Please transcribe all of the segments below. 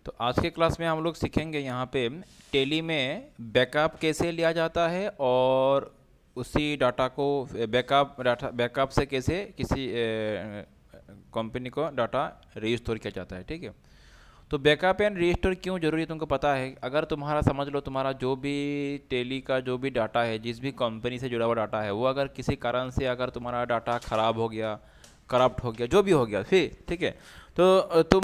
तो आज के क्लास में हम लोग सीखेंगे यहाँ पे टेली में बैकअप कैसे लिया जाता है और उसी डाटा को बैकअप से कैसे किसी कंपनी को डाटा रीस्टोर किया जाता है। ठीक है, तो बैकअप एंड रीस्टोर क्यों ज़रूरी है तुमको पता है। अगर तुम्हारा समझ लो तुम्हारा जो भी टेली का जो भी डाटा है, जिस भी कंपनी से जुड़ा हुआ डाटा है, वो अगर किसी कारण से अगर तुम्हारा डाटा ख़राब हो गया, करप्ट हो गया, जो भी हो गया, फिर ठीक है, तो तुम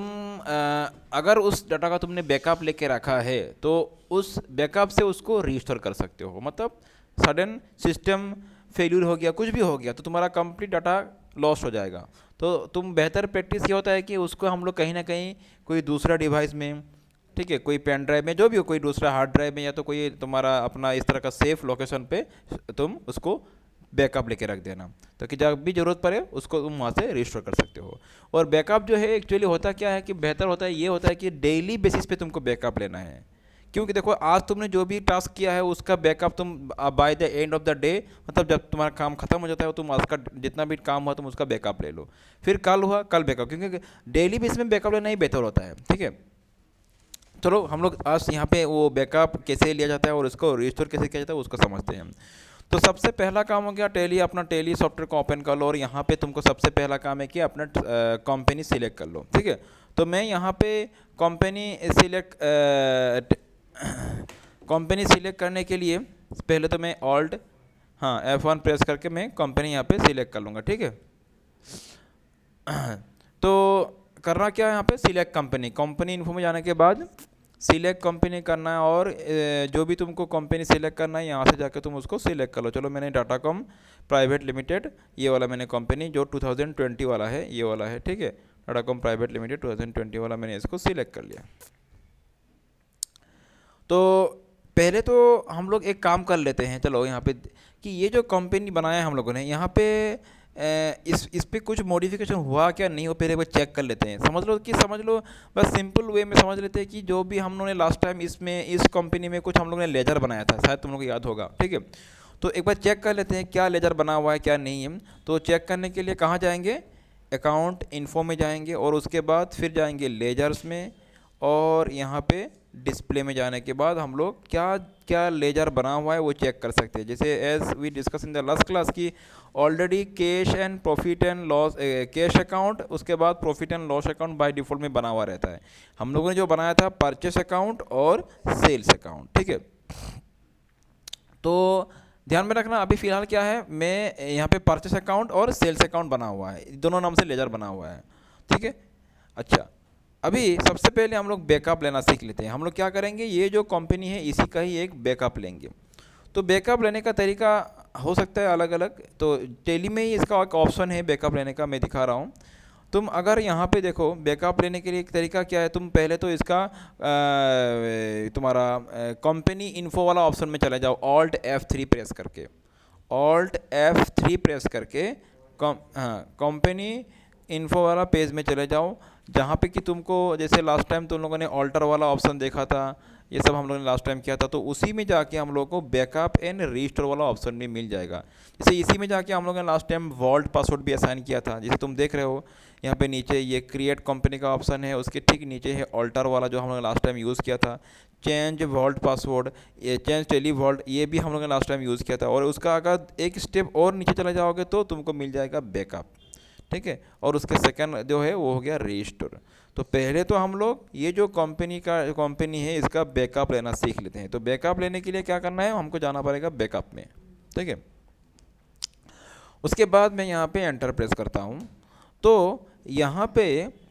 अगर उस डाटा का तुमने बैकअप लेके रखा है तो उस बैकअप से उसको रीस्टोर कर सकते हो। मतलब सडन सिस्टम फेल्यूर हो गया, कुछ भी हो गया, तो तुम्हारा कंप्लीट डाटा लॉस हो जाएगा। तो तुम बेहतर प्रैक्टिस ये होता है कि उसको हम लोग कहीं ना कहीं कोई दूसरा डिवाइस में, ठीक है, कोई पेन ड्राइव में, जो भी हो, कोई दूसरा हार्ड ड्राइव में, या तो कोई तुम्हारा अपना इस तरह का सेफ लोकेशन पे तुम उसको बैकअप लेके रख देना, ताकि जब भी ज़रूरत पड़े उसको तुम वहाँ से रिस्टोर कर सकते हो। और बैकअप जो है एक्चुअली होता क्या है कि बेहतर होता है, ये होता है कि डेली बेसिस पे तुमको बैकअप लेना है। क्योंकि देखो आज तुमने जो भी टास्क किया है उसका बैकअप तुम by the end of the day, मतलब जब तुम्हारा काम खत्म हो जाता है तुम आज का जितना भी काम हुआ तुम उसका बैकअप ले लो। फिर कल हुआ कल बैकअप, क्योंकि डेली बेसिस में बैकअप लेना ही बेहतर होता है। ठीक है, चलो हम लोग आज यहाँ पे वो बैकअप कैसे लिया जाता है और उसको रिस्टोर कैसे किया जाता है उसको समझते हैं। तो सबसे पहला काम हो गया टेली, अपना टेली सॉफ्टवेयर को ओपन कर लो और यहाँ पे तुमको सबसे पहला काम है कि अपना कंपनी सिलेक्ट कर लो। ठीक है, तो मैं यहाँ पे कंपनी सिलेक्ट करने के लिए पहले तो मैं ऑल्ट, हाँ, F1 प्रेस करके मैं कंपनी यहाँ पे सिलेक्ट कर लूँगा। ठीक है, तो करना क्या है, यहाँ पे सिलेक्ट कंपनी इन्फो में जाने के बाद सिलेक्ट कंपनी करना है और जो भी तुमको कंपनी सिलेक्ट करना है यहाँ से जाकर तुम उसको सिलेक्ट कर लो। चलो मैंने डाटाकॉम प्राइवेट लिमिटेड, ये वाला मैंने कंपनी जो 2020 वाला है, ये वाला है। ठीक है, डाटाकॉम प्राइवेट लिमिटेड 2020 वाला मैंने इसको सिलेक्ट कर लिया। तो पहले तो हम लोग एक काम कर लेते हैं, चलो यहाँ पे कि ये जो कंपनी बनाया है हम लोगों ने, यहाँ पे इस पे कुछ मॉडिफिकेशन हुआ क्या नहीं हो, पहले वो चेक कर लेते हैं। समझ लो बस सिंपल वे में समझ लेते हैं कि जो भी हम लोगों ने लास्ट टाइम इसमें इस कंपनी में कुछ हम लोगों ने लेजर बनाया था, शायद तुम लोग को याद होगा। ठीक है, तो एक बार चेक कर लेते हैं क्या लेजर बना हुआ है क्या नहीं है। तो चेक करने के लिए कहाँ जाएंगे, अकाउंट इन्फो में जाएंगे और उसके बाद फिर जाएंगे लेजर्स में और यहाँ पे डिस्प्ले में जाने के बाद हम लोग क्या क्या लेजर बना हुआ है वो चेक कर सकते हैं। जैसे as we discuss in the last class की already cash and profit and loss, cash account, उसके बाद profit and loss account by default में बना हुआ रहता है। हम लोगों ने जो बनाया था परचेस अकाउंट और सेल्स अकाउंट। ठीक है, तो ध्यान में रखना अभी फ़िलहाल क्या है, मैं यहाँ पे परचेस अकाउंट और सेल्स अकाउंट बना हुआ है, दोनों नाम से लेजर बना हुआ है। ठीक है, अच्छा, अभी सबसे पहले हम लोग बैकअप लेना सीख लेते हैं। हम लोग क्या करेंगे, ये जो कंपनी है इसी का ही एक बैकअप लेंगे। तो बैकअप लेने का तरीका हो सकता है अलग अलग, तो टेली में ही इसका एक ऑप्शन है बैकअप लेने का, मैं दिखा रहा हूँ। तुम अगर यहाँ पे देखो बैकअप लेने के लिए एक तरीका क्या है, तुम पहले तो इसका तुम्हारा कंपनी इन्फो वाला ऑप्शन में चले जाओ, ऑल्ट F3 प्रेस करके, ऑल्ट F3 प्रेस करके कंपनी इन्फो वाला पेज में चले जाओ, जहाँ पे कि तुमको जैसे लास्ट टाइम तुम लोगों ने ऑल्टर वाला ऑप्शन देखा था, ये सब हम लोगों ने लास्ट टाइम किया था, तो उसी में जाके हम लोगों को बैकअप एंड रीस्टोर वाला ऑप्शन भी मिल जाएगा। जैसे इसी में जाके हम लोगों ने लास्ट टाइम वॉल्ट पासवर्ड भी असाइन किया था, जैसे तुम देख रहे हो यहाँ पे नीचे ये क्रिएट कंपनी का ऑप्शन है, उसके ठीक नीचे है ऑल्टर वाला जो हम लोगों ने लास्ट टाइम यूज़ किया था, चेंज वॉल्ट पासवर्ड, ये चेंज टेली वॉल्ट, ये भी हम लोगों ने लास्ट टाइम यूज़ किया था। और उसका अगर एक स्टेप और नीचे चले जाओगे तो तुमको मिल जाएगा बैकअप। ठीक है, और उसके सेकंड जो है वो हो गया रीस्टोर। तो पहले तो हम लोग ये जो कंपनी है इसका बैकअप लेना सीख लेते हैं। तो बैकअप लेने के लिए क्या करना है, हमको जाना पड़ेगा बैकअप में। ठीक है, उसके बाद मैं यहाँ पे एंटर प्रेस करता हूँ, तो यहाँ पे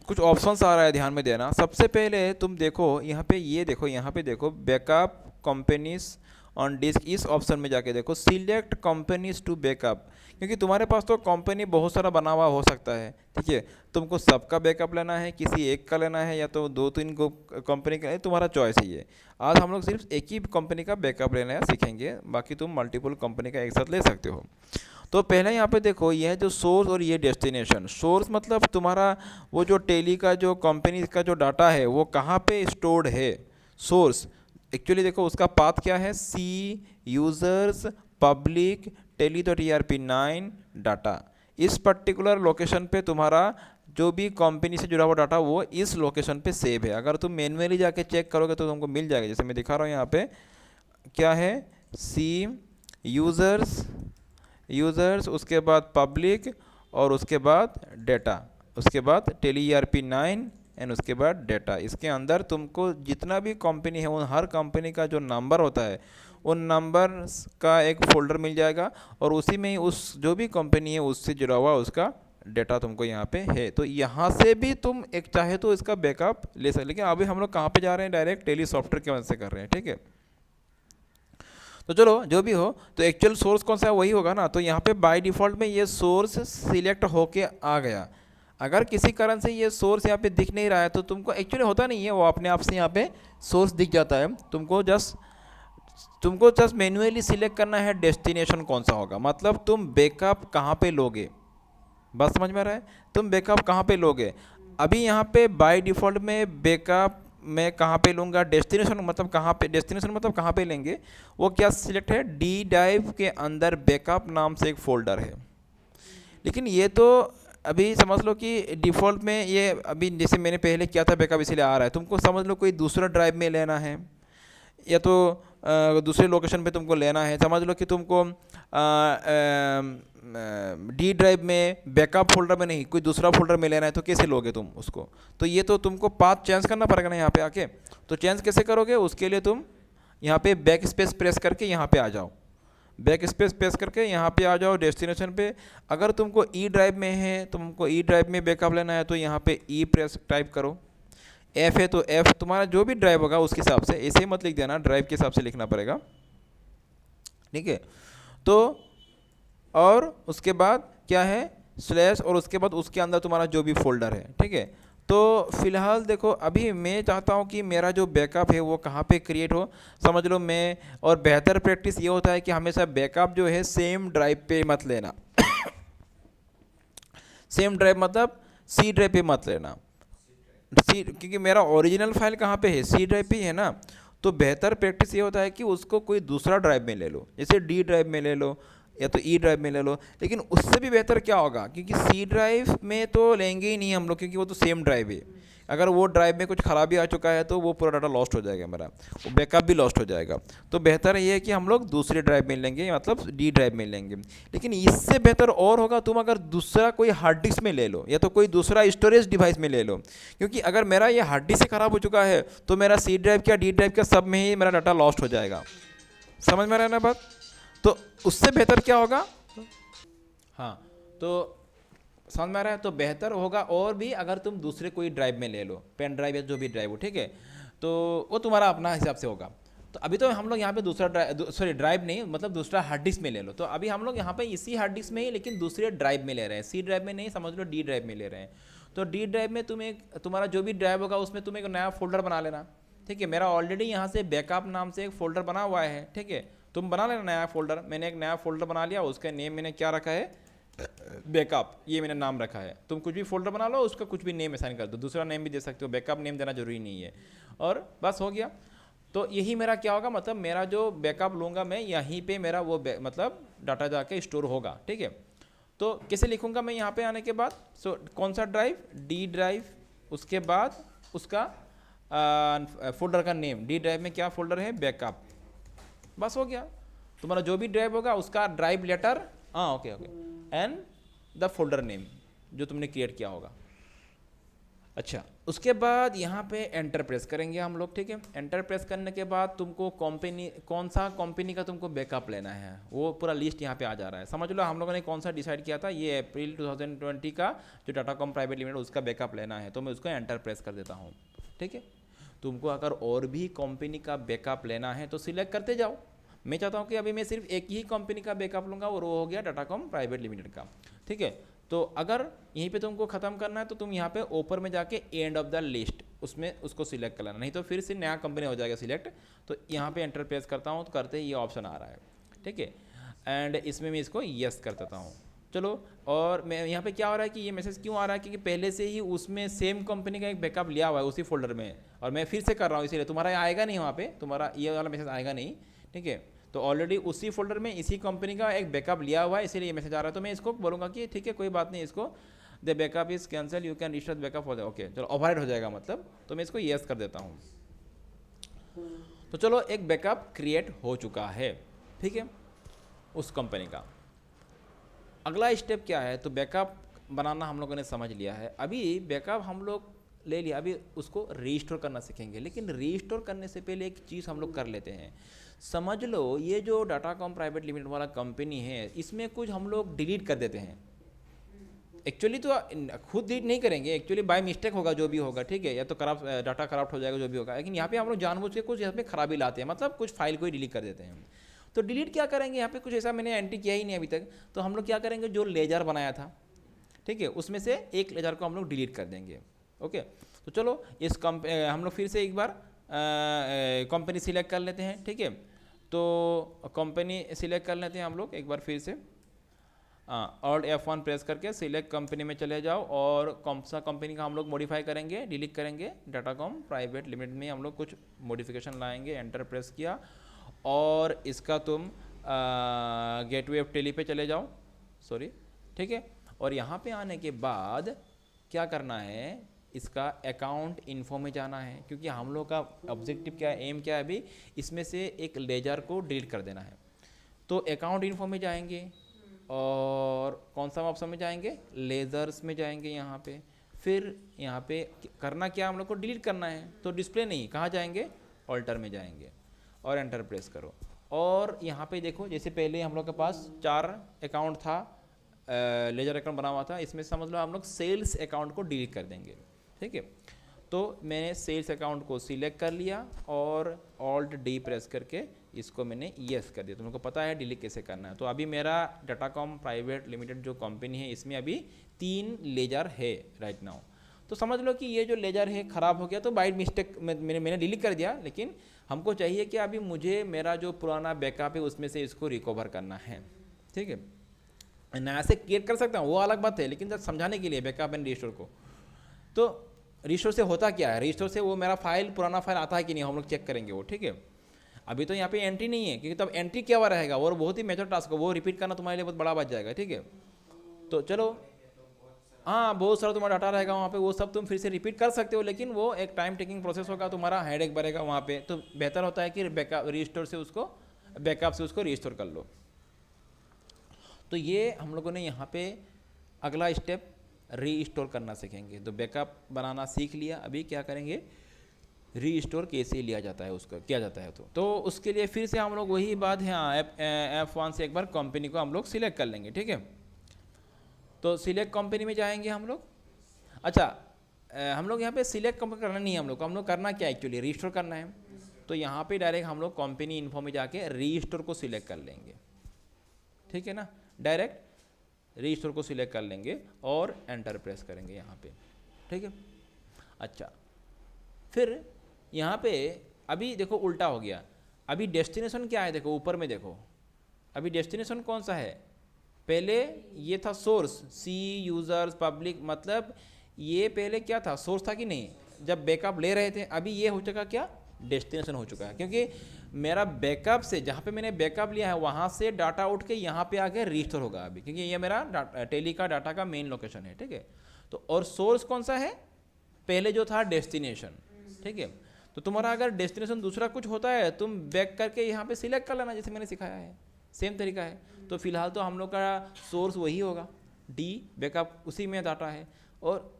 कुछ ऑप्शंस आ रहा है, ध्यान में देना। सबसे पहले तुम देखो यहाँ पे, ये देखो यहाँ पे देखो बैकअप कंपनीज ऑन डिस्क, इस ऑप्शन में जाके देखो सिलेक्ट कंपनीज टू बैकअप, क्योंकि तुम्हारे पास तो कंपनी बहुत सारा बना हुआ हो सकता है। ठीक है, तुमको सबका बैकअप लेना है, किसी एक का लेना है, या तो 2-3 को कंपनी का, तुम्हारा चॉइस ही है। आज हम लोग सिर्फ एक ही कंपनी का बैकअप लेना सीखेंगे, बाकी तुम मल्टीपल कंपनी का एक साथ ले सकते हो। तो पहले यहाँ पे देखो ये है जो सोर्स और ये डेस्टिनेशन। सोर्स मतलब तुम्हारा वो जो टेली का जो कंपनी का जो डाटा है वो कहाँ पे स्टोर्ड है। सोर्स एक्चुअली देखो उसका पाथ क्या है, सी यूज़र्स पब्लिक टेली.erp9 डाटा, इस पर्टिकुलर लोकेशन पे तुम्हारा जो भी कंपनी से जुड़ा हुआ डाटा वो इस लोकेशन पे सेव है। अगर तुम मैन्युअली जाके चेक करोगे तो तुमको मिल जाएगा। जैसे मैं दिखा रहा हूँ यहाँ पे क्या है, सी यूज़र्स उसके बाद पब्लिक और उसके बाद डेटा, उसके बाद टेली ERP9 एंड उसके बाद डेटा। इसके अंदर तुमको जितना भी कंपनी है उन हर कंपनी का जो नंबर होता है उन नंबर्स का एक फोल्डर मिल जाएगा और उसी में ही उस जो भी कंपनी है उससे जुड़ा हुआ उसका डेटा तुमको यहाँ पे है। तो यहाँ से भी तुम एक चाहे तो इसका बैकअप ले सकते। लेकिन अभी हम लोग कहाँ पे जा रहे हैं, डायरेक्ट टेली सॉफ्टवेयर की मदद से कर रहे हैं, ठीक है। तो चलो जो भी हो, तो एक्चुअल सोर्स कौन सा है वही होगा ना। तो यहाँ पे बाय डिफ़ॉल्ट में ये सोर्स सिलेक्ट होके आ गया। अगर किसी कारण से ये सोर्स यहाँ पे दिख नहीं रहा है तो तुमको एक्चुअली होता नहीं है, वो अपने आप से यहाँ पे सोर्स दिख जाता है। तुमको जस्ट मैन्युअली सिलेक्ट करना है डेस्टिनेशन कौन सा होगा, मतलब तुम बैकअप कहाँ पे लोगे। बस समझ में आ रहा है, तुम बैकअप कहाँ पे लोगे। अभी यहाँ पे बाय डिफ़ॉल्ट में बैकअप मैं कहाँ पे लूँगा, डेस्टिनेशन मतलब कहाँ पे, डेस्टिनेशन मतलब कहाँ पे लेंगे, वो क्या सिलेक्ट है, डी ड्राइव के अंदर बैकअप नाम से एक फ़ोल्डर है। लेकिन ये तो अभी समझ लो कि डिफ़ॉल्ट में ये अभी जैसे मैंने पहले किया था बैकअप इसीलिए आ रहा है। तुमको समझ लो कोई दूसरा ड्राइव में लेना है या तो दूसरे लोकेशन पे तुमको लेना है। समझ लो कि तुमको डी ड्राइव में बैकअप फोल्डर में नहीं कोई दूसरा फोल्डर में लेना है, तो कैसे लोगे तुम उसको। तो ये तो तुमको पाथ चेंज करना पड़ेगा ना यहाँ पे आके। तो चेंज कैसे करोगे, उसके लिए तुम यहाँ पे बैक स्पेस प्रेस करके यहाँ पे आ जाओ, बैक स्पेस प्रेस करके यहाँ पे आ जाओ डेस्टिनेशन पे। अगर तुमको ई ड्राइव में है, तुमको ई ड्राइव में बैकअप लेना है तो यहाँ पे ई प्रेस टाइप करो। एफ है तो एफ, तुम्हारा जो भी ड्राइव होगा उसके हिसाब से, ऐसे ही मत लिख देना, ड्राइव के हिसाब से लिखना पड़ेगा, ठीक है। तो और उसके बाद क्या है, स्लैश, और उसके बाद उसके अंदर तुम्हारा जो भी फोल्डर है, ठीक है। तो फिलहाल देखो अभी मैं चाहता हूँ कि मेरा जो बैकअप है वो कहाँ पे क्रिएट हो, समझ लो मैं। और बेहतर प्रैक्टिस ये होता है कि हमेशा बैकअप जो है सेम ड्राइव पे मत लेना सेम ड्राइव मतलब सी ड्राइव पे मत लेना, सी, क्योंकि मेरा ओरिजिनल फाइल कहाँ पे है, सी ड्राइव पे ही है ना। तो बेहतर प्रैक्टिस ये होता है कि उसको कोई दूसरा ड्राइव में ले लो, जैसे डी ड्राइव में ले लो या तो ई ड्राइव में ले लो। लेकिन उससे भी बेहतर क्या होगा, क्योंकि सी ड्राइव में तो लेंगे ही नहीं हम लोग, क्योंकि वो तो सेम ड्राइव है। अगर वो ड्राइव में कुछ खराबी आ चुका है तो वो पूरा डाटा लॉस्ट हो जाएगा मेरा, वो बैकअप भी लॉस्ट हो जाएगा। तो बेहतर ये है कि हम लोग दूसरे ड्राइव में लेंगे, मतलब डी ड्राइव में लेंगे। लेकिन इससे बेहतर और होगा तुम अगर दूसरा कोई हार्ड डिस्क में ले लो या तो कोई दूसरा स्टोरेज डिवाइस में ले लो। क्योंकि अगर मेरा ये हार्ड डिस्क से ख़राब हो चुका है तो मेरा सी ड्राइव क्या डी ड्राइव क्या सब में ही मेरा डाटा लॉस्ट हो जाएगा। समझ में आ रहा है ना बात। तो उससे बेहतर क्या होगा, हाँ तो समझ में आ रहा है। तो बेहतर होगा और भी अगर तुम दूसरे कोई ड्राइव में ले लो, पेन ड्राइव या जो भी ड्राइव हो, ठीक है। तो वो तुम्हारा अपना हिसाब से होगा। तो अभी तो हम लोग यहाँ पे दूसरा ड्राइव नहीं, मतलब दूसरा हार्ड डिस्क में ले लो। तो अभी हम लोग यहाँ पे इसी हार्ड डिस्क में ही लेकिन दूसरे ड्राइव में ले रहे हैं, सी ड्राइव में नहीं, समझ लो डी ड्राइव में ले रहे हैं। तो डी ड्राइव में तुम्हारा जो भी ड्राइव होगा उसमें तुम एक नया फोल्डर बना लेना, ठीक है। मेरा ऑलरेडी यहाँ से बैकअप नाम से एक फ़ोल्डर बना हुआ है, ठीक है। तुम बना लेना नया फोल्डर। मैंने एक नया फोल्डर बना लिया, उसका नेम मैंने क्या रखा है, बैकअप, ये मैंने नाम रखा है। तुम कुछ भी फोल्डर बना लो, उसका कुछ भी नेम असाइन कर दो, दूसरा नेम भी दे सकते हो, बैकअप नेम देना जरूरी नहीं है। और बस हो गया। तो यही मेरा क्या होगा, मतलब मेरा जो बैकअप लूँगा मैं यहीं पे मेरा वो मतलब डाटा जाके स्टोर होगा, ठीक है। तो कैसे लिखूँगा मैं यहाँ पे आने के बाद, सो कौन सा ड्राइव, डी ड्राइव, उसके बाद उसका फोल्डर का नेम, डी ड्राइव में क्या फोल्डर है, बैकअप। बस हो गया। तुम्हारा जो भी ड्राइव होगा उसका ड्राइव लेटर, हाँ okay and the folder name जो तुमने क्रिएट किया होगा। अच्छा, उसके बाद यहाँ पे एंटर प्रेस करेंगे हम लोग, ठीक है। एंटर प्रेस करने के बाद तुमको कंपनी, कौन सा कंपनी का तुमको बैकअप लेना है वो पूरा लिस्ट यहाँ पे आ जा रहा है। समझ लो हम लोगों ने कौन सा डिसाइड किया था, ये अप्रैल 2020 का जो टाटाकॉम प्राइवेट लिमिटेड उसका बैकअप लेना है। तो मैं उसको एंटर प्रेस कर देता हूँ, ठीक है। तुमको अगर और भी कंपनी का बैकअप लेना है तो सिलेक्ट करते जाओ। मैं चाहता हूँ कि अभी मैं सिर्फ एक ही कंपनी का बैकअप लूँगा और वो हो गया टाटाकॉम प्राइवेट लिमिटेड का, ठीक है। तो अगर यहीं पे तुमको ख़त्म करना है तो तुम यहाँ पे ऊपर में जाके एंड ऑफ द लिस्ट उसमें उसको सिलेक्ट कर लेना, नहीं तो फिर से नया कंपनी हो जाएगा सिलेक्ट। तो यहाँ पे एंटर प्रेस करता हूँ तो करते ही ये ऑप्शन आ रहा है, ठीक है। एंड इसमें मैं इसको यस कर देता हूँ। चलो, और मैं यहाँ पे क्या हो रहा है कि ये मैसेज क्यों आ रहा है, क्योंकि पहले से ही उसमें सेम कंपनी का एक बैकअप लिया हुआ है उसी फोल्डर में, और मैं फिर से कर रहा हूँ, इसीलिए तुम्हारा आएगा नहीं, वहाँ पे तुम्हारा ये वाला मैसेज आएगा नहीं, ठीक है। तो ऑलरेडी उसी फोल्डर में इसी कंपनी का एक बैकअप लिया हुआ है, इसीलिए ये मैसेज आ रहा है। तो मैं इसको बोलूँगा कि ठीक है कोई बात नहीं, इसको the backup is cancel, you can restart backup हो जाए, ओके चलो ओवरराइट हो जाएगा मतलब, तो मैं इसको येस कर देता हूँ। तो चलो एक बैकअप क्रिएट हो चुका है, ठीक है, उस कंपनी का। अगला स्टेप क्या है, तो बैकअप बनाना हम लोगों ने समझ लिया है। अभी बैकअप हम लोग ले लिया, अभी उसको रीस्टोर करना सीखेंगे। लेकिन रीस्टोर करने से पहले एक चीज़ हम लोग कर लेते हैं। समझ लो ये जो डाटाकॉम प्राइवेट लिमिटेड वाला कंपनी है, इसमें कुछ हम लोग डिलीट कर देते हैं। एक्चुअली तो खुद डिलीट नहीं करेंगे, एक्चुअली बाय मिस्टेक होगा जो भी होगा, ठीक है, या तो करप्ट डाटा करप्ट हो जाएगा जो भी होगा। लेकिन यहाँ पे हम लोग जानबूझ के कुछ यहाँ पे खराबी लाते हैं, मतलब कुछ फाइल को ही डिलीट कर देते हैं। तो डिलीट क्या करेंगे, यहाँ पे कुछ ऐसा मैंने एंट्री किया ही नहीं अभी तक। तो हम लोग क्या करेंगे, जो लेजर बनाया था, ठीक है, उसमें से एक लेजर को हम लोग डिलीट कर देंगे। ओके, तो चलो इस हम लोग फिर से एक बार कंपनी सिलेक्ट कर लेते हैं, ठीक है। तो कंपनी सिलेक्ट कर लेते हैं हम लोग एक बार फिर से, ऑल्ट F1 प्रेस करके सिलेक्ट कंपनी में चले जाओ, और कौन सा कंपनी का हम लोग मॉडिफाई करेंगे, डिलीट करेंगे, डाटाकॉम प्राइवेट लिमिटेड में हम लोग कुछ मॉडिफिकेशन लाएंगे। एंटर प्रेस किया, और इसका तुम गेटवे ऑफ टेली पे चले जाओ, सॉरी, ठीक है। और यहाँ पे आने के बाद क्या करना है, इसका अकाउंट इन्फो में जाना है, क्योंकि हम लोग का ऑब्जेक्टिव क्या है, एम क्या है, अभी इसमें से एक लेजर को डिलीट कर देना है। तो अकाउंट इन्फो में जाएंगे, और कौन सा ऑप्शन में जाएंगे, लेजर्स में जाएंगे यहाँ पे। फिर यहाँ पे करना क्या, हम लोग को डिलीट करना है, तो डिस्प्ले नहीं, कहाँ जाएंगे, ऑल्टर में जाएंगे, और एंटर प्रेस करो। और यहाँ पे देखो, जैसे पहले हम लोग के पास 4 अकाउंट था, लेजर अकाउंट बना हुआ था, इसमें समझ लो हम लोग सेल्स अकाउंट को डिलीट कर देंगे, ठीक है। तो मैंने सेल्स अकाउंट को सिलेक्ट कर लिया, और ऑल्ट डी प्रेस करके इसको मैंने येस कर दिया। तुम लोग को पता है डिलीट कैसे करना है। तो अभी मेरा डाटाकॉम प्राइवेट लिमिटेड जो कंपनी है, इसमें अभी 3 लेजर है राइट नाउ। तो समझ लो कि ये जो लेजर है ख़राब हो गया, तो बाई मिस्टेक मैंने डिलीट कर दिया। लेकिन हमको चाहिए कि अभी मुझे मेरा जो पुराना बैकअप है उसमें से इसको रिकवर करना है, ठीक है। नया से क्रिएट कर सकता हूँ, वो अलग बात है, लेकिन जब समझाने के लिए बैकअप एंड रिस्टोर को, तो रिस्टोर से होता क्या है, रिस्टोर से वो मेरा फाइल, पुराना फाइल आता है कि नहीं, हम लोग चेक करेंगे वो, ठीक है। अभी तो यहाँ पे एंट्री नहीं है, क्योंकि तब एंट्री क्या हुआ रहेगा, और बहुत ही मेजर टास्क है, वो रिपीट करना तुम्हारे लिए बहुत बड़ा बच जाएगा, ठीक है। तो चलो, हाँ, बहुत सारा तुम्हारा डाटा रहेगा वहाँ पे, वो सब तुम फिर से रिपीट कर सकते हो, लेकिन वो एक टाइम टेकिंग प्रोसेस होगा, तुम्हारा हेडेक बढ़ेगा वहाँ पे। तो बेहतर होता है कि बैकअप रिस्टोर से उसको, बैकअप से उसको रिस्टोर कर लो। तो ये हम लोगों ने यहाँ पे अगला स्टेप रीस्टोर करना सीखेंगे। तो बैकअप बनाना सीख लिया, अभी क्या करेंगे, रीस्टोर कैसे लिया जाता है, उसका किया जाता है। तो उसके लिए फिर से हम लोग वही बात है, हाँ, F1 से एक बार कंपनी को हम लोग सिलेक्ट कर लेंगे, ठीक है। तो सिलेक्ट कंपनी में जाएंगे हम लोग। अच्छा, हम लोग यहाँ पे सिलेक्ट कंपनी करना नहीं है, हम लोग करना क्या एक्चुअली, रीस्टोर करना है। तो यहाँ पे डायरेक्ट हम लोग कंपनी इन्फो में जाके रीस्टोर को सिलेक्ट कर लेंगे, ठीक है ना, डायरेक्ट रीस्टोर को सिलेक्ट कर लेंगे, और एंटर प्रेस करेंगे यहाँ पे, ठीक है। अच्छा, फिर यहाँ पे अभी देखो उल्टा हो गया। अभी डेस्टिनेशन क्या है, देखो ऊपर में देखो, अभी डेस्टिनेशन कौन सा है, पहले ये था सोर्स, सी यूज़र्स पब्लिक, मतलब ये पहले क्या था, सोर्स था कि नहीं, जब बैकअप ले रहे थे। अभी ये हो चुका क्या, डेस्टिनेशन हो चुका है, क्योंकि मेरा बैकअप से, जहाँ पे मैंने बैकअप लिया है वहाँ से डाटा उठ के यहाँ पे आके रीस्टोर होगा अभी, क्योंकि ये मेरा टेली का डाटा का मेन लोकेशन है, ठीक है। तो और सोर्स कौन सा है, पहले जो था डेस्टिनेशन, ठीक है। तो तुम्हारा अगर डेस्टिनेशन दूसरा कुछ होता है, तुम बैक करके यहाँ पे सिलेक्ट कर लेना, जैसे मैंने सिखाया है, सेम तरीका है। तो फिलहाल तो हम लोग का सोर्स वही होगा, डी बैकअप उसी में डाटा है, और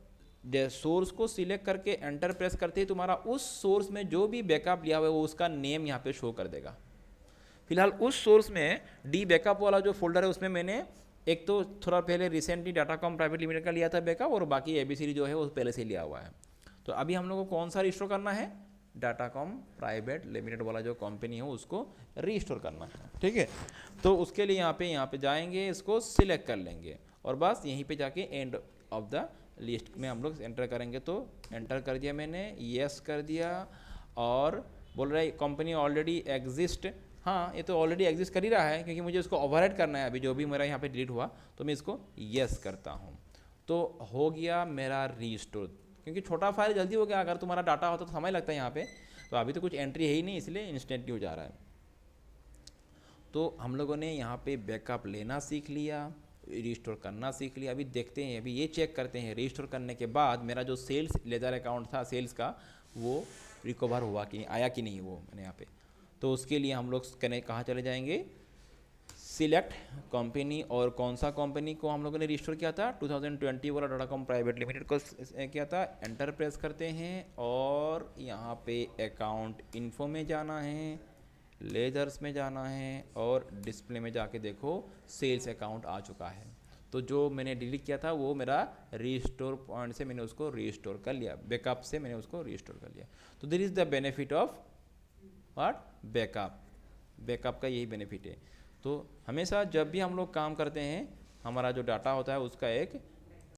सोर्स को सिलेक्ट करके एंटर प्रेस करते ही तुम्हारा उस सोर्स में जो भी बैकअप लिया हुआ है वो उसका नेम यहाँ पे शो कर देगा। फिलहाल उस सोर्स में डी बैकअप वाला जो फोल्डर है उसमें मैंने एक तो थोड़ा पहले रिसेंटली डाटाकॉम प्राइवेट लिमिटेड का लिया था बैकअप, और बाकी एबीसी जो है वो पहले से लिया हुआ है। तो अभी हम लोग को कौन सा रिस्टोर करना है, डाटाकॉम प्राइवेट लिमिटेड वाला जो कंपनी है उसको रीस्टोर करना है, ठीक है। तो उसके लिए यहाँ पे जाएंगे, इसको सिलेक्ट कर लेंगे, और बस यहीं पे जाके एंड ऑफ द लिस्ट में हम लोग एंटर करेंगे। तो एंटर कर दिया मैंने, यस कर दिया, और बोल रहा है कंपनी ऑलरेडी एग्जिस्ट। हाँ, ये तो ऑलरेडी एग्जिस्ट कर ही रहा है, क्योंकि मुझे इसको ओवरराइट करना है अभी, जो भी मेरा यहाँ पे डिलीट हुआ, तो मैं इसको यस करता हूँ। तो हो गया मेरा रीस्टोर, क्योंकि छोटा फाइल जल्दी हो गया, अगर तुम्हारा डाटा होता तो समय लगता है यहाँ पे। तो अभी तो कुछ एंट्री है ही नहीं, इसलिए इंस्टेंटली हो जा रहा है। तो हम लोगों ने यहाँ पे बैकअप लेना सीख लिया, रिस्टोर करना सीख लिया। अभी देखते हैं, अभी ये चेक करते हैं रिस्टोर करने के बाद मेरा जो सेल्स लेजर अकाउंट था सेल्स का, वो रिकवर हुआ कि आया कि नहीं वो मैंने यहाँ पे। तो उसके लिए हम लोग कहाँ चले जाएंगे, सिलेक्ट कंपनी, और कौन सा कंपनी को हम लोगों ने रिस्टोर किया था, 2020 वाला डॉटाकॉम प्राइवेट लिमिटेड को किया था। एंटर प्रेस करते हैं और यहाँ पे अकाउंट इन्फो में जाना है, लेजर्स में जाना है और डिस्प्ले में जाके देखो सेल्स अकाउंट आ चुका है। तो जो मैंने डिलीट किया था वो मेरा रिस्टोर पॉइंट से मैंने उसको रिस्टोर कर लिया, बैकअप से मैंने उसको रिस्टोर कर लिया। तो this is the benefit of what, backup. Backup का यही बेनिफिट है। तो हमेशा जब भी हम लोग काम करते हैं, हमारा जो डाटा होता है उसका एक